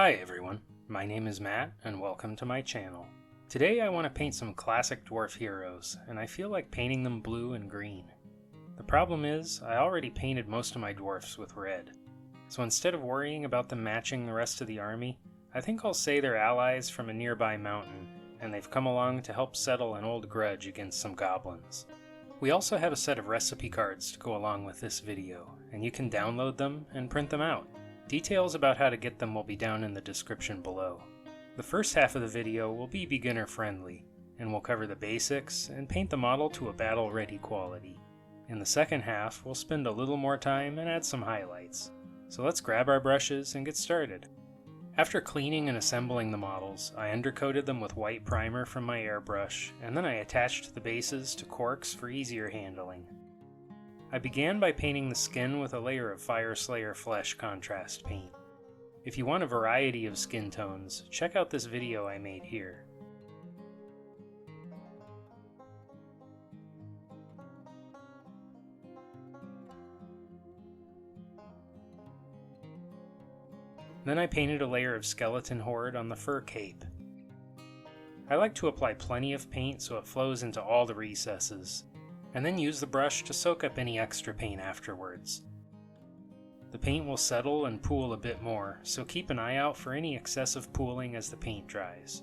Hi everyone, my name is Matt and welcome to my channel. Today I want to paint some classic dwarf heroes, and I feel like painting them blue and green. The problem is, I already painted most of my dwarfs with red. So instead of worrying about them matching the rest of the army, I think I'll say they're allies from a nearby mountain, and they've come along to help settle an old grudge against some goblins. We also have a set of recipe cards to go along with this video, and you can download them and print them out. Details about how to get them will be down in the description below. The first half of the video will be beginner friendly, and we'll cover the basics and paint the model to a battle ready quality. In the second half, we'll spend a little more time and add some highlights. So let's grab our brushes and get started. After cleaning and assembling the models, I undercoated them with white primer from my airbrush, and then I attached the bases to corks for easier handling. I began by painting the skin with a layer of Fyreslayer flesh contrast paint. If you want a variety of skin tones, check out this video I made here. Then I painted a layer of skeleton horde on the fur cape. I like to apply plenty of paint so it flows into all the recesses, and then use the brush to soak up any extra paint afterwards. The paint will settle and pool a bit more, so keep an eye out for any excessive pooling as the paint dries.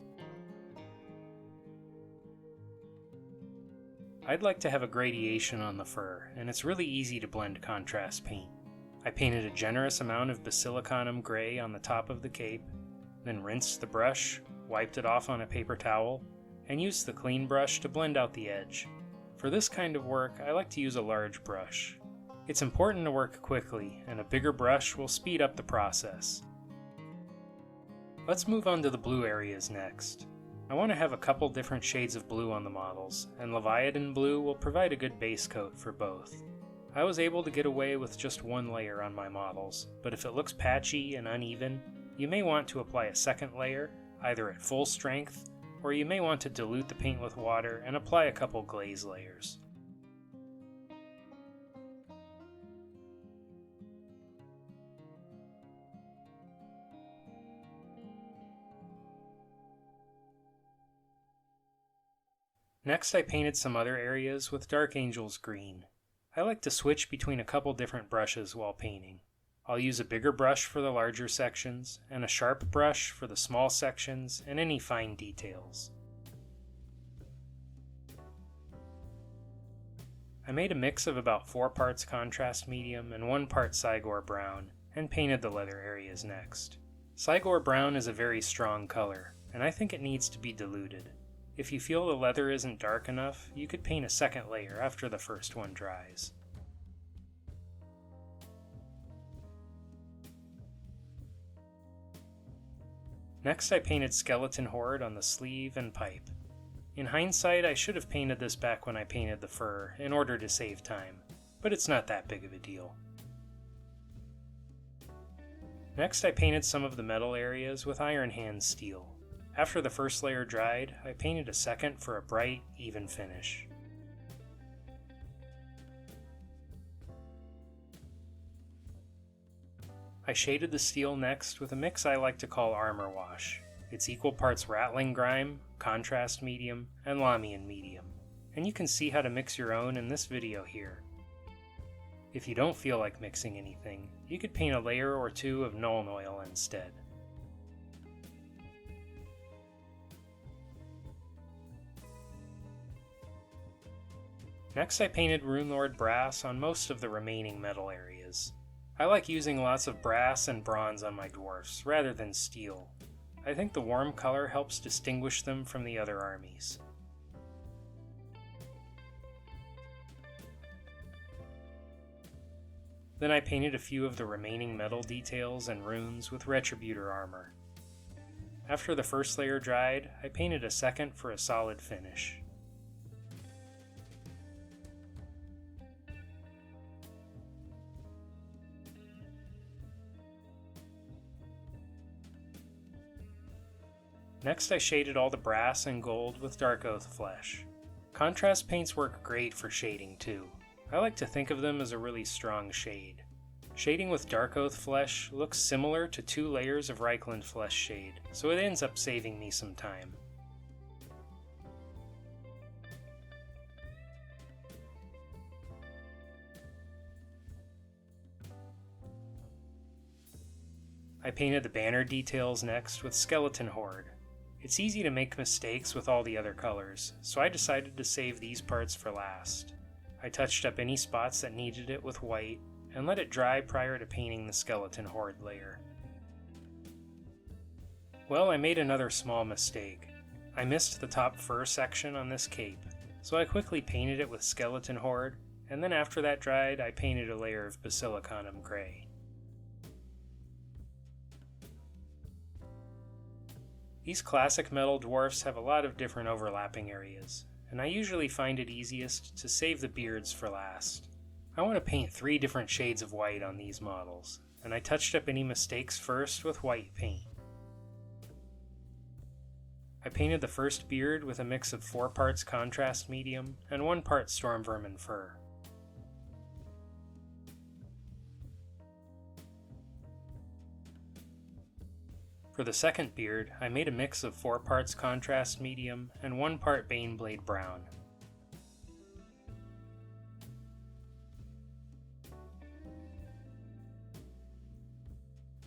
I'd like to have a gradation on the fur, and it's really easy to blend contrast paint. I painted a generous amount of Basilicanum gray on the top of the cape, then rinsed the brush, wiped it off on a paper towel, and used the clean brush to blend out the edge. For this kind of work, I like to use a large brush. It's important to work quickly, and a bigger brush will speed up the process. Let's move on to the blue areas next. I want to have a couple different shades of blue on the models, and Leviadon blue will provide a good base coat for both. I was able to get away with just one layer on my models, but if it looks patchy and uneven, you may want to apply a second layer, either at full strength, or you may want to dilute the paint with water and apply a couple glaze layers. Next I painted some other areas with Dark Angel's green. I like to switch between a couple different brushes while painting. I'll use a bigger brush for the larger sections, and a sharp brush for the small sections and any fine details. I made a mix of about 4 parts contrast medium and 1 part Cygor brown, and painted the leather areas next. Cygor brown is a very strong color, and I think it needs to be diluted. If you feel the leather isn't dark enough, you could paint a second layer after the first one dries. Next I painted skeleton horde on the sleeve and pipe. In hindsight, I should have painted this back when I painted the fur in order to save time, but it's not that big of a deal. Next I painted some of the metal areas with Iron Hand steel. After the first layer dried, I painted a second for a bright, even finish. I shaded the steel next with a mix I like to call armor wash. It's equal parts Ratling grime, contrast medium, and Lamian medium, and you can see how to mix your own in this video here. If you don't feel like mixing anything, you could paint a layer or two of Nuln Oil instead. Next I painted Runelord brass on most of the remaining metal areas. I like using lots of brass and bronze on my dwarfs, rather than steel. I think the warm color helps distinguish them from the other armies. Then I painted a few of the remaining metal details and runes with Retributor armor. After the first layer dried, I painted a second for a solid finish. Next I shaded all the brass and gold with Darkoath flesh. Contrast paints work great for shading too. I like to think of them as a really strong shade. Shading with Darkoath flesh looks similar to 2 layers of Reichland flesh shade, so it ends up saving me some time. I painted the banner details next with Skeleton Horde. It's easy to make mistakes with all the other colors, so I decided to save these parts for last. I touched up any spots that needed it with white, and let it dry prior to painting the Skeleton Horde layer. Well, I made another small mistake. I missed the top fur section on this cape, so I quickly painted it with Skeleton Horde, and then after that dried, I painted a layer of Basilicanum gray. These classic metal dwarfs have a lot of different overlapping areas, and I usually find it easiest to save the beards for last. I want to paint 3 different shades of white on these models, and I touched up any mistakes first with white paint. I painted the first beard with a mix of 4 parts contrast medium and 1 part storm vermin fur. For the second beard, I made a mix of 4 parts contrast medium and 1 part baneblade brown.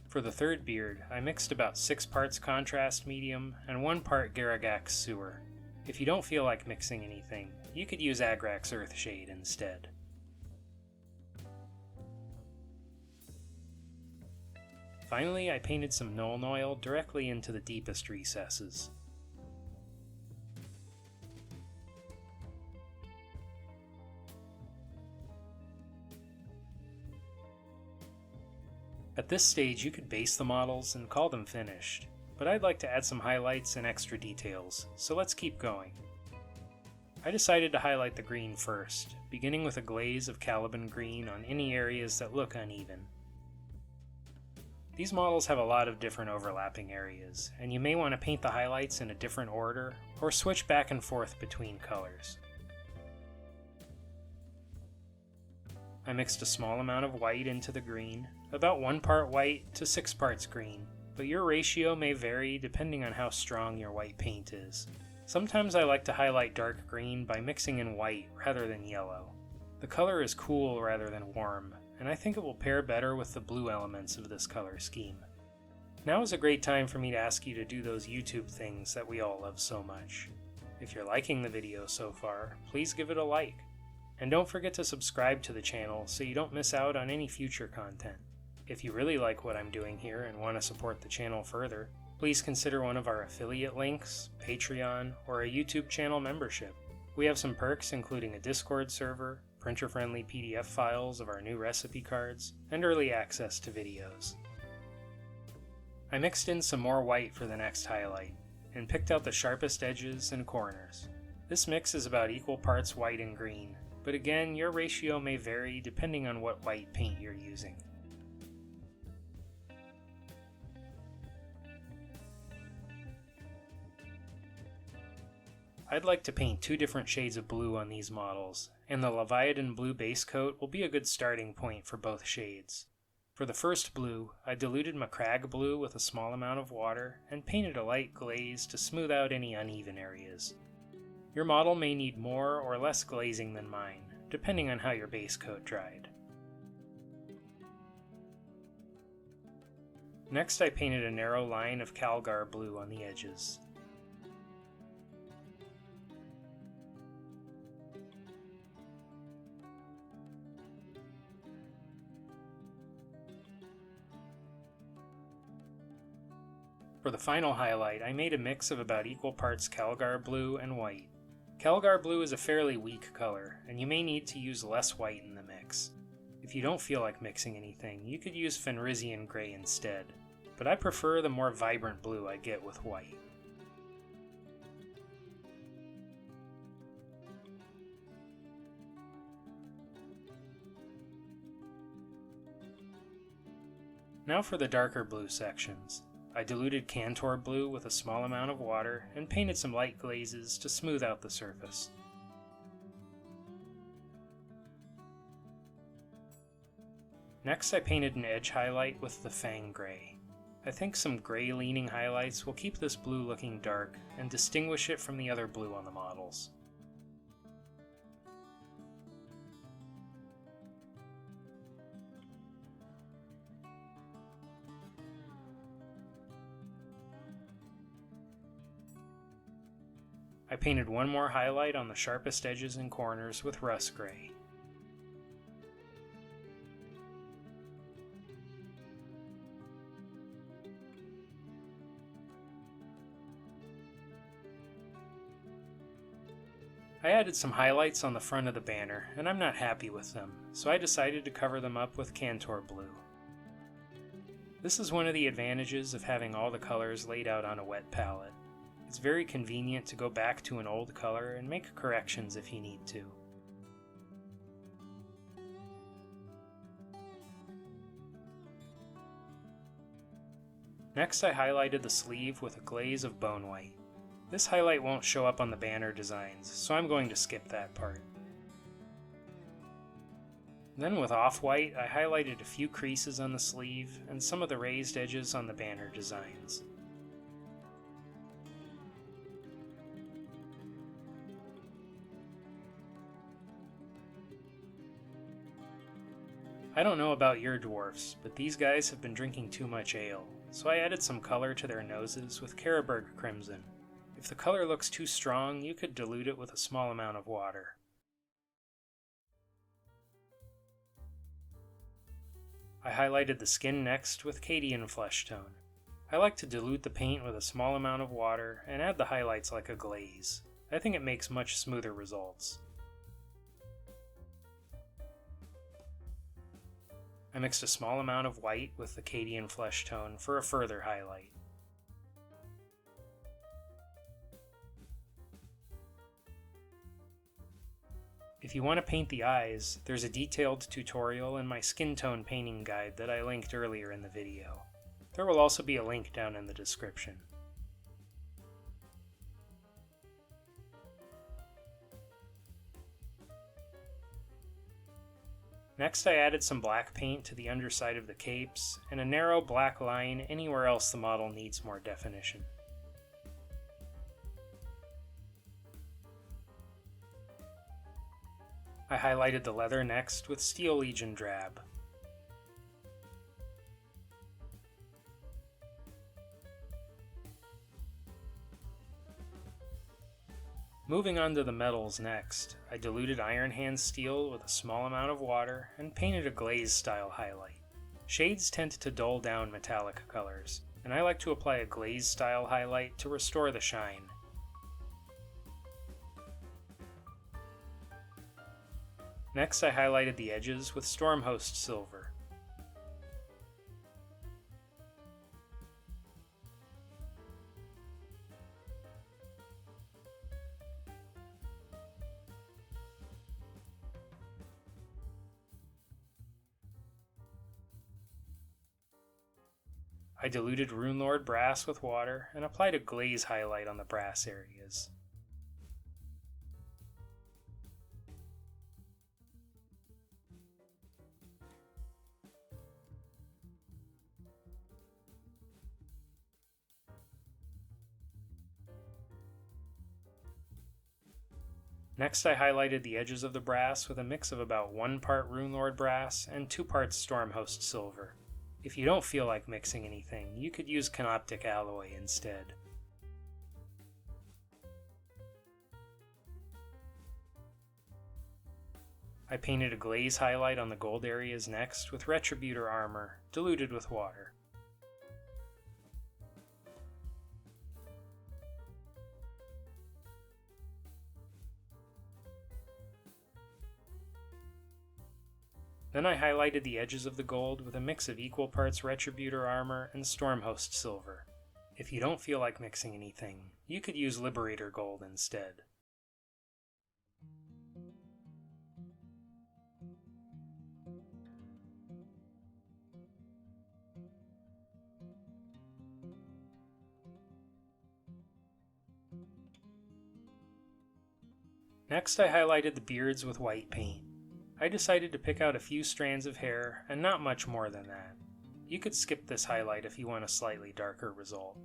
For the third beard, I mixed about 6 parts contrast medium and 1 part Garaghak sewer. If you don't feel like mixing anything, you could use Agrak's Earthshade instead. Finally, I painted some Nuln Oil directly into the deepest recesses. At this stage you could base the models and call them finished, but I'd like to add some highlights and extra details, so let's keep going. I decided to highlight the green first, beginning with a glaze of Caliban green on any areas that look uneven. These models have a lot of different overlapping areas, and you may want to paint the highlights in a different order, or switch back and forth between colors. I mixed a small amount of white into the green, about 1 part white to 6 parts green, but your ratio may vary depending on how strong your white paint is. Sometimes I like to highlight dark green by mixing in white rather than yellow. The color is cool rather than warm, and I think it will pair better with the blue elements of this color scheme. Now is a great time for me to ask you to do those YouTube things that we all love so much. If you're liking the video so far, please give it a like. And don't forget to subscribe to the channel so you don't miss out on any future content. If you really like what I'm doing here and want to support the channel further, please consider one of our affiliate links, Patreon, or a YouTube channel membership. We have some perks including a Discord server, printer-friendly PDF files of our new recipe cards, and early access to videos. I mixed in some more white for the next highlight, and picked out the sharpest edges and corners. This mix is about equal parts white and green, but again, your ratio may vary depending on what white paint you're using. I'd like to paint 2 different shades of blue on these models, and the Leviadon blue base coat will be a good starting point for both shades. For the first blue, I diluted Macragge blue with a small amount of water and painted a light glaze to smooth out any uneven areas. Your model may need more or less glazing than mine, depending on how your base coat dried. Next, I painted a narrow line of Calgar blue on the edges. For the final highlight, I made a mix of about equal parts Calgar blue and white. Calgar blue is a fairly weak color, and you may need to use less white in the mix. If you don't feel like mixing anything, you could use Fenrisian gray instead, but I prefer the more vibrant blue I get with white. Now for the darker blue sections. I diluted Kantor blue with a small amount of water and painted some light glazes to smooth out the surface. Next I painted an edge highlight with the Fang gray. I think some gray leaning highlights will keep this blue looking dark and distinguish it from the other blue on the models. I painted one more highlight on the sharpest edges and corners with Russ gray. I added some highlights on the front of the banner, and I'm not happy with them, so I decided to cover them up with Kantor blue. This is one of the advantages of having all the colors laid out on a wet palette. It's very convenient to go back to an old color and make corrections if you need to. Next I highlighted the sleeve with a glaze of Bonewhite. This highlight won't show up on the banner designs, so I'm going to skip that part. Then with Offwhite, I highlighted a few creases on the sleeve and some of the raised edges on the banner designs. I don't know about your dwarfs, but these guys have been drinking too much ale, so I added some color to their noses with Caraburg Crimson. If the color looks too strong, you could dilute it with a small amount of water. I highlighted the skin next with Cadian Fleshtone. I like to dilute the paint with a small amount of water and add the highlights like a glaze. I think it makes much smoother results. I mixed a small amount of white with the Cadian Fleshtone for a further highlight. If you want to paint the eyes, there's a detailed tutorial in my skin tone painting guide that I linked earlier in the video. There will also be a link down in the description. Next I added some black paint to the underside of the capes and a narrow black line anywhere else the model needs more definition. I highlighted the leather next with Steel Legion Drab. Moving on to the metals next, I diluted Iron Hand steel with a small amount of water and painted a glaze style highlight. Shades tend to dull down metallic colors, and I like to apply a glaze style highlight to restore the shine. Next I highlighted the edges with Stormhost Silver. I diluted Runelord Brass with water and applied a glaze highlight on the brass areas. Next I highlighted the edges of the brass with a mix of about 1 part Runelord Brass and 2 parts Stormhost Silver. If you don't feel like mixing anything, you could use Canoptic Alloy instead. I painted a glaze highlight on the gold areas next with Retributor Armor, diluted with water. Then I highlighted the edges of the gold with a mix of equal parts Retributor Armor and Stormhost Silver. If you don't feel like mixing anything, you could use Liberator Gold instead. Next I highlighted the beards with white paint. I decided to pick out a few strands of hair and not much more than that. You could skip this highlight if you want a slightly darker result.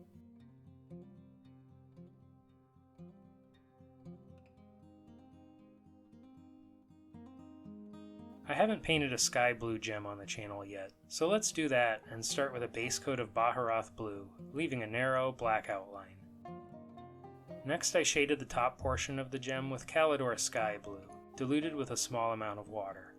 I haven't painted a sky blue gem on the channel yet, so let's do that and start with a base coat of Baharroth blue, leaving a narrow black outline. Next I shaded the top portion of the gem with Caledor sky blue, diluted with a small amount of water.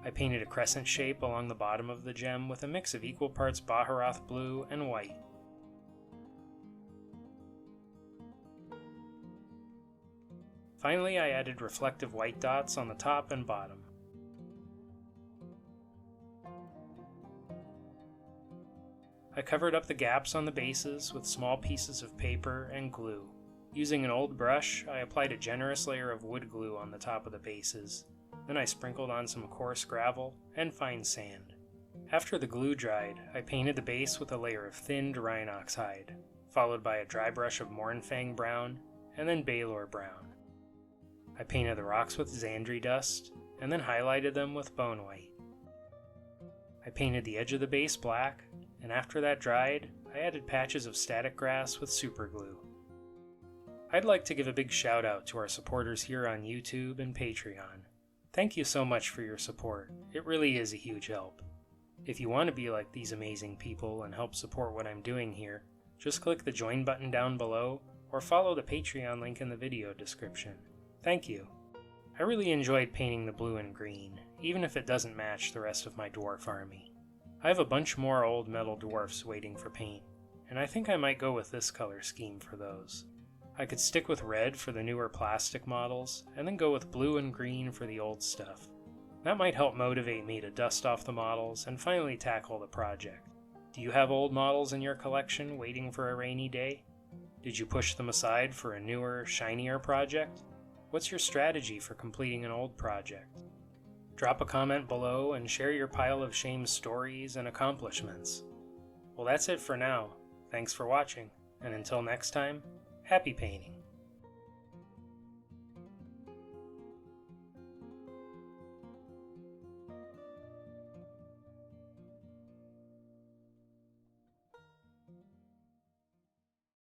I painted a crescent shape along the bottom of the gem with a mix of equal parts Baharroth blue and white. Finally, I added reflective white dots on the top and bottom. I covered up the gaps on the bases with small pieces of paper and glue. Using an old brush, I applied a generous layer of wood glue on the top of the bases. Then I sprinkled on some coarse gravel and fine sand. After the glue dried, I painted the base with a layer of thinned Rhinox hide, followed by a dry brush of Mournfang brown, and then Balor brown. I painted the rocks with Xandri dust, and then highlighted them with Bonewhite. I painted the edge of the base black, and after that dried, I added patches of static grass with superglue. I'd like to give a big shout out to our supporters here on YouTube and Patreon. Thank you so much for your support. It really is a huge help. If you want to be like these amazing people and help support what I'm doing here, just click the join button down below or follow the Patreon link in the video description. Thank you. I really enjoyed painting the blue and green, even if it doesn't match the rest of my dwarf army. I have a bunch more old metal dwarfs waiting for paint, and I think I might go with this color scheme for those. I could stick with red for the newer plastic models, and then go with blue and green for the old stuff. That might help motivate me to dust off the models and finally tackle the project. Do you have old models in your collection waiting for a rainy day? Did you push them aside for a newer, shinier project? What's your strategy for completing an old project? Drop a comment below and share your pile of shame stories and accomplishments. Well, that's it for now. Thanks for watching, and until next time, happy painting!